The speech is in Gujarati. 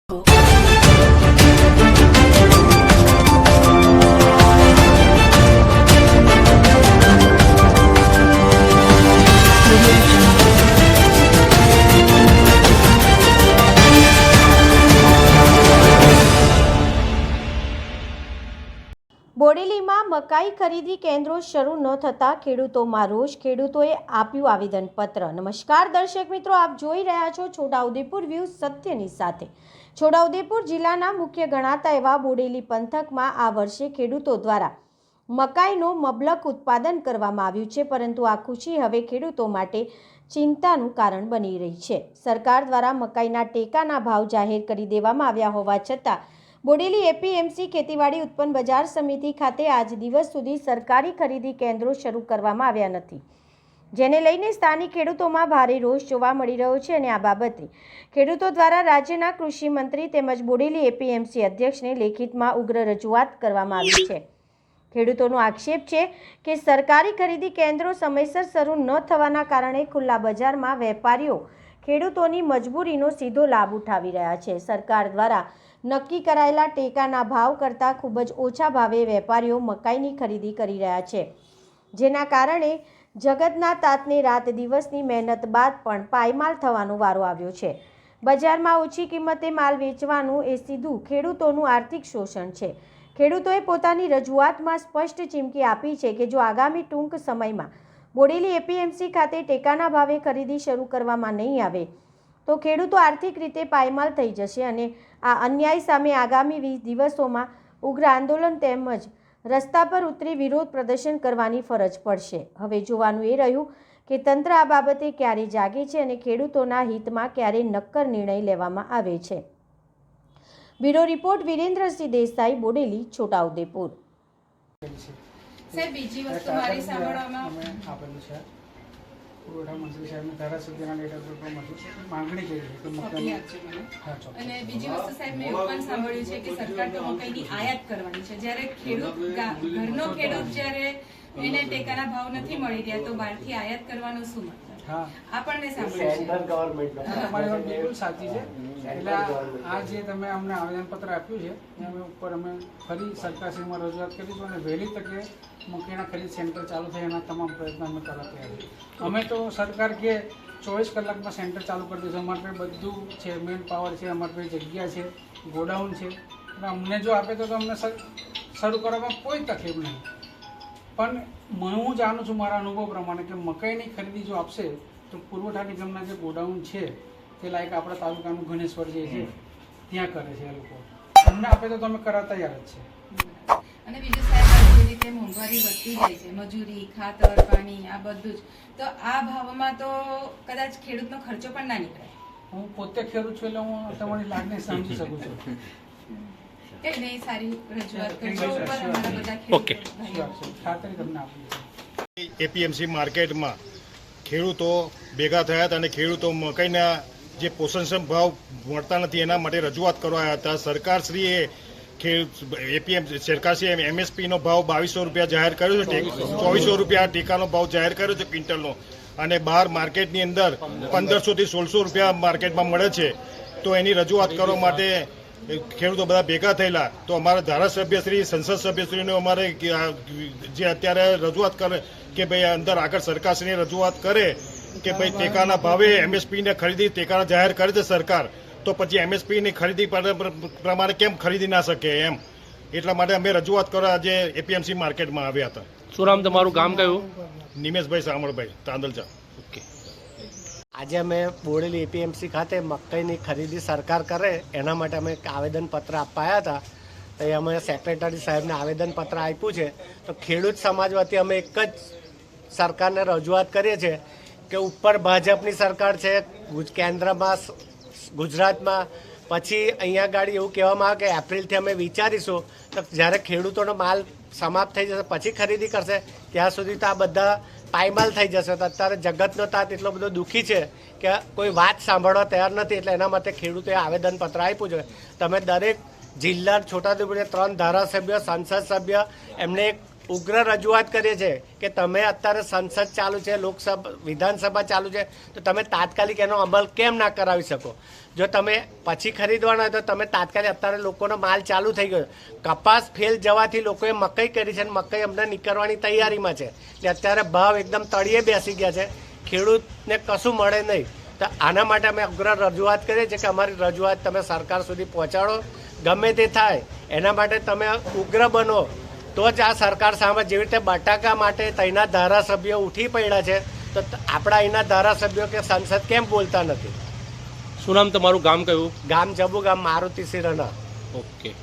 બોડેલીમાં મકાઈ ખરીદી કેન્દ્રો શરૂ ન થતાં ખેડૂતોમાં રોષ, ખેડૂતોએ આપ્યું આવેદનપત્ર। નમસ્કાર દર્શક મિત્રો, આપ જોઈ રહ્યા છો છોટાઉદેપુર વ્યૂઝ સત્યની સાથે। છોટાઉદેપુર જિલ્લાના મુખ્ય ગણાતા એવા બોડેલી પંથકમાં આ વર્ષે ખેડૂતો દ્વારા મકાઈનો મબલક ઉત્પાદન કરવામાં આવ્યું છે, પરંતુ આ ખુશી હવે ખેડૂતો માટે ચિંતાનું કારણ બની રહી છે। સરકાર દ્વારા મકાઈના ટેકાના ભાવ જાહેર કરી દેવામાં આવ્યા હોવા છતાં બોડેલી એપીએમસી ખેતીવાડી ઉત્પન્ન બજાર સમિતિ ખાતે આજ દિવસ સુધી સરકારી ખરીદી કેન્દ્રો શરૂ કરવામાં આવ્યા નથી, જેને લઈને સ્થાનિક ખેડૂતોમાં ભારે રોષ જોવા મળી રહ્યો છે અને આ બાબતે ખેડૂતો દ્વારા રાજ્યના કૃષિ મંત્રી તેમજ બોડેલી એપીએમસી અધ્યક્ષને લેખિતમાં ઉગ્ર રજૂઆત કરવામાં આવી છે। ખેડૂતોનો આક્ષેપ છે કે સરકારી ખરીદી કેન્દ્રો સમયસર શરૂ ન થવાના કારણે ખુલ્લા બજારમાં વેપારીઓ ખેડૂતોની મજબૂરીનો સીધો લાભ ઉઠાવી રહ્યા છે। સરકાર દ્વારા નક્કી કરાયેલા ટેકાના ભાવ કરતાં ખૂબ જ ઓછા ભાવે વેપારીઓ મકાઈની ખરીદી કરી રહ્યા છે, જેના કારણે જગતના તાતને રાત દિવસની મહેનત બાદ પણ પાયમાલ થવાનો વારો આવ્યો છે। બજારમાં ઓછી કિંમતે માલ વેચવાનું એ સીધું ખેડૂતોનું આર્થિક શોષણ છે। ખેડૂતોએ પોતાની રજૂઆતમાં સ્પષ્ટ ચીમકી આપી છે કે જો આગામી ટૂંક સમયમાં બોડેલી એપીએમસી ખાતે ટેકાના ભાવે ખરીદી શરૂ કરવામાં નહીં આવે તો ખેડૂતો આર્થિક રીતે પાયમાલ થઈ જશે અને આ અન્યાય સામે આગામી 20 દિવસોમાં ઉગ્ર આંદોલન તેમજ રસ્તા પર ઉતરી વિરોધ પ્રદર્શન કરવાની ફરજ પડશે। હવે જોવાનું એ રહ્યું કે તંત્ર આ બાબતે ક્યારે જાગે છે અને ખેડૂતોના હિતમાં ક્યારે નક્કર નિર્ણય લેવામાં આવે છે। Bureau report Virendrasinh Desai, Bodeli, Chhotaudepur. સાહેબ, બીજી વસ્તુ મારી સાંભળવામાં આપેલું છે પુરવઠા મંત્રી સાહેબને ધારાસભ્યના લેટર પર માંગણી કરી છે કે મકાઈ અને બીજી વસ્તુ સાહેબ, મેં એવું પણ સાંભળ્યું છે કે સરકાર તો મકાઈની આયાત કરવાની છે, જ્યારે ખેડૂત ઘરનો ખેડૂત જ્યારે એને ટેકાના ભાવ નથી મળી રહ્યા તો બહારથી આયાત કરવાનો શું મતલબ? આપણને સાંભળ્યું છે તમારી વાત બિલકુલ સાચી છે। એટલે આ જે તમે અમને આવેદનપત્ર આપ્યું છે એના ઉપર અમે ફરી સરકારશ્રીમાં રજૂઆત કરીશું અને વહેલી તકે મકાઈના ખરીદ સેન્ટર ચાલુ થાય એના તમામ પ્રયત્નો અમે કરવા તૈયાર છીએ। અમે તો સરકાર કે 24 કલાકમાં સેન્ટર ચાલુ કરી દઈશું। અમારી પાસે બધું છે, મેન પાવર છે, અમારી પાસે જગ્યા છે, ગોડાઉન છે, એટલે અમને જો આપે તો અમને શરૂ કરવામાં કોઈ તકલીફ નહીં। પણ હું જાણું છું મારા અનુભવ પ્રમાણે કે મકાઈની ખરીદી જો આપશે તો પુરવઠા નિગમના જે ગોડાઉન છે તે લાયક આપણા તાલુકાનું ગણેશ્વર જે છે ત્યાં કરે છે એ લોકો। અમને આપે તો તમે કરવા તૈયાર જ છે। અને બીજું સાહેબ, જે રીતે મોંઘવારી વધતી જાય છે, મજૂરી, ખાતર, પાણી, આ બધું જ, તો આ ભાવમાં તો કદાચ ખેડૂતનો ખર્ચો પણ ના નીકળે। હું પોતે ખેડૂત છું એટલે હું તમારી લાગણી સમજી શકું છું। એટલે સારી રજૂઆત કરજો ઉપર અમારા બધા ખેડૂતો ખાતરી તમને આપી છે। એપીએમસી માર્કેટમાં ખેડૂતો ભેગા થયા હતા અને ખેડૂતો મકાઈના જે પોષણક્ષમ ભાવ મળતા નથી એના માટે રજૂઆત કરવા આવ્યા હતા। સરકારશ્રીએ સરકારશ્રીએ એમએસપીનો ભાવ 2200 રૂપિયા જાહેર કર્યો છે, 2400 રૂપિયા ટેકાનો ભાવ જાહેર કર્યો છે ક્વિન્ટલનો, અને બહાર માર્કેટની અંદર 1500 થી 1600 રૂપિયા માર્કેટમાં મળે છે। તો એની રજૂઆત કરવા માટે ખેડૂતો બધા ભેગા થયેલા। તો અમારા ધારાસભ્યશ્રી, સંસદ સભ્યશ્રીને અમારે જે અત્યારે રજૂઆત કરે કે ભાઈ અંદર આગળ સરકારશ્રીને રજૂઆત કરે કે ભાઈ ટેકાના ભાવે એમએસપીને ખરીદી ટેકાના જાહેર કરે છે સરકાર, તો પછી એમએસપીની ખરીદી પ્રમાણે કેમ ખરીદી ના શકે એમ। એટલા માટે અમે રજૂઆત કરવા આજે એપીએમસી માર્કેટમાં આવ્યા હતા। શું નામ તમારું, ગામ કયું? નિમેશભાઈ સામળભાઈ, તાંદલચા। ઓકે, આજે અમે બોડેલી એપીએમસી ખાતે મકાઈની ખરીદી સરકાર કરે એના માટે અમે એક આવેદનપત્ર આપવા આવ્યા હતા। તો એ અમે સેક્રેટરી સાહેબને આવેદનપત્ર આપ્યું છે। તો ખેડૂત સમાજ વતી અમે એક જ સરકારને રજૂઆત કરીએ છીએ કે ઉપર ભાજપની સરકાર છે, કેન્દ્રમાં ગુજરાતમાં, પછી અહીંયા ગાડી એવું કહેવામાં આવે કે એપ્રિલથી અમે વિચારીશું, તો જ્યારે ખેડૂતોનો માલ સમાપ્ત થઈ જશે પછી ખરીદી કરશે, ત્યાં સુધી તો આ બધા પાયમાલ થઈ જશે। તો અત્યારે જગતનો તાત એટલો બધો દુઃખી છે કે કોઈ વાત સાંભળવા તૈયાર નથી। એટલે એના માટે ખેડૂતોએ આવેદનપત્ર આપ્યું છે। તમે દરેક જિલ્લા છોટાઉદેપુરના 3 ધારાસભ્ય, સંસદ સભ્ય, એમને એક ઉગ્ર રજૂઆત કરીએ છીએ કે તમે અત્યારે સંસદ ચાલુ છે, લોકસભા વિધાનસભા ચાલુ છે, તો તમે તાત્કાલિક એનો અમલ કેમ ના કરાવી શકો? જો તમે પછી ખરીદવાના હોય તો તમે તાત્કાલિક, અત્યારે લોકોનો માલ ચાલુ થઈ ગયો, કપાસ ફેલ જવાથી લોકોએ મકાઈ કરી છે અને મકાઈ અમને નીકળવાની તૈયારીમાં છે, એટલે અત્યારે ભાવ એકદમ તળિયે બેસી ગયા છે, ખેડૂતને કશું મળે નહીં. તો આના માટે અમે ઉગ્ર રજૂઆત કરીએ છીએ કે અમારી રજૂઆત તમે સરકાર સુધી પહોંચાડો, ગમે તે થાય એના માટે તમે ઉગ્ર બનો, તો જ આ સરકાર સામે જેવી રીતે બટાકા માટે તઈના ધારાસભ્યો ઉઠી પડ્યા છે, તો આપણા અહીંના ધારાસભ્યો કે સંસદ કેમ બોલતા નથી? શું નામ તમારું, ગામ કયું? ગામ જબુ, ગામ મારુતિ સિરાના. ઓકે.